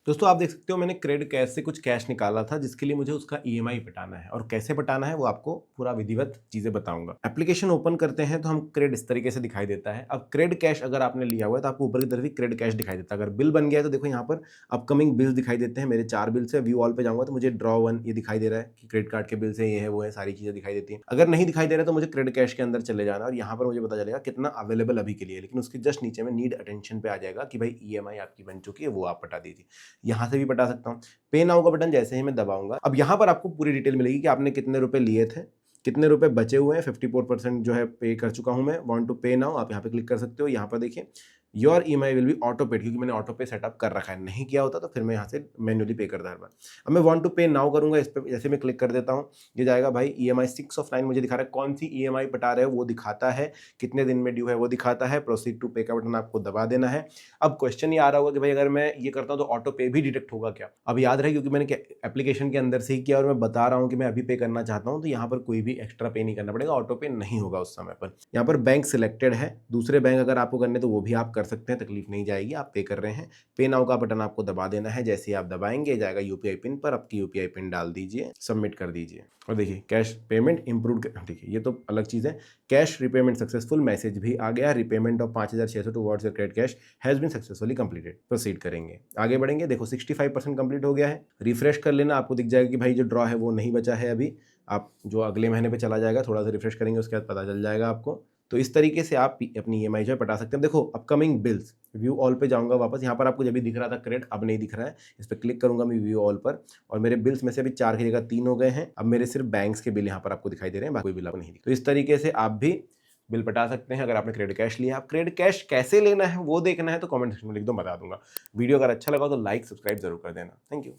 दोस्तों आप देख सकते हो मैंने क्रेडिट कैश से कुछ कैश निकाला था जिसके लिए मुझे उसका ईएमआई पटाना है और कैसे पटाना है वो आपको पूरा विधिवत चीजें बताऊंगा। एप्लीकेशन ओपन करते हैं तो हम क्रेडिट इस तरीके से दिखाई देता है। अब क्रेडिट कैश अगर आपने लिया हुआ है तो आपको ऊपर की तरफ ही क्रेडिट कैश दिखाई देता है। अगर बिल बन गया है तो देखो यहाँ पर अपकमिंग बिल्स दिखाई देते हैं। मेरे 4 बिल्स है। व्यू ऑल पे जाऊंगा तो मुझे ड्रॉ वन ये दिखाई दे रहा है कि क्रेडिट कार्ड के बिल्स है, ये है वो है, सारी चीजें दिखाई देती है। अगर नहीं दिखाई दे रहा तो मुझे क्रेडिट कैश के अंदर चले जाना और यहाँ पर मुझे पता चलेगा कितना अवेलेबल अभी के लिए। लेकिन उसके जस्ट नीचे में नीड अटेंशन पे आ जाएगा कि भाई ईएमआई आपकी बन चुकी है, वो आप पटा दीजिए। यहाँ से भी पटा सकता हूँ। पे नाउ का बटन जैसे ही मैं दबाऊंगा अब यहाँ पर आपको पूरी डिटेल मिलेगी कि आपने कितने रुपए लिए थे, कितने रुपए बचे हुए हैं। 54% जो है पे कर चुका हूं मैं। वांट टू पे नाउ आप यहाँ पे क्लिक कर सकते हो। यहाँ पर देखिए your EMI will be auto paid, क्योंकि मैंने ऑटो पे सेटअप कर रखा है। नहीं किया होता तो फिर मैं यहाँ से मैन्युअली पे करता हर बार। अब मैं वांट टू पे नाउ करूंगा, इस पे जैसे मैं क्लिक कर देता हूँ ये जाएगा भाई ईएमआई 6 ऑफ 9 मुझे दिखा रहा है। कौन सी ईएमआई पटा रहे हो वो दिखाता है, कितने दिन में ड्यू है वो दिखाता है। प्रोसीड टू पे का बटन आपको दबा देना है। अब क्वेश्चन ये आ रहा होगा कि भाई अगर मैं ये करता हूँ तो ऑटो पे भी डिटेक्ट होगा क्या? अब याद रहे क्योंकि मैंने एप्लीकेशन के अंदर से ही किया और मैं बता रहा हूँ कि मैं अभी पे करना चाहता हूँ, तो यहाँ पर कोई भी एक्स्ट्रा पे नहीं करना पड़ेगा, ऑटो पे नहीं होगा उस समय पर। यहाँ पर बैंक सिलेक्टेड है, दूसरे बैंक अगर आपको करने तो वो भी आप कर सकते हैं, तकलीफ नहीं जाएगी। आप पे कर रहे हैं, पे नाउ का बटन आपको दबा देना है। जैसे ही आप दबाएंगे जाएगा यूपीआई पिन पर, आपकी यूपीआई पिन डाल दीजिए, सबमिट कर दीजिए और देखिए कैश पेमेंट इंप्रूव। देखिए ये तो अलग चीज़ है। कैश रिपेमेंट सक्सेसफुल मैसेज भी आ गया। Repayment of 5600 towards your credit cash has been successfully completed. Proceed करेंगे, आगे बढ़ेंगे। देखो 65% कंप्लीट हो गया है। रिफ्रेश कर लेना, आपको दिख जाएगा कि भाई जो ड्रॉ है वो नहीं बचा है अभी। आप जो अगले महीने पे चला जाएगा, थोड़ा सा रिफ्रेश करेंगे उसके बाद पता चल जाएगा आपको। तो इस तरीके से आप अपनी ईएमआई जो है पटा सकते हैं। देखो अपकमिंग बिल्स, व्यू ऑल पे जाऊंगा वापस। यहाँ पर आपको जब भी दिख रहा था क्रेडिट, अब नहीं दिख रहा है। इस पर क्लिक करूंगा मैं व्यू ऑल पर और मेरे बिल्स में से अभी 4 की जगह 3 हो गए हैं। अब मेरे सिर्फ बैंक्स के बिल यहाँ पर आपको दिखाई दे रहे हैं, बाकी कोई बिल आपको नहीं दिख। तो इस तरीके से आप भी बिल पटा सकते हैं अगर आपने क्रेडिट कैश लिया। आप क्रेडिट कैश कैसे लेना है वो देखना है तो कमेंट सेक्शन में लिख दो, बता दूंगा। वीडियो अगर अच्छा लगा तो लाइक सब्सक्राइब जरूर कर देना। Thank you.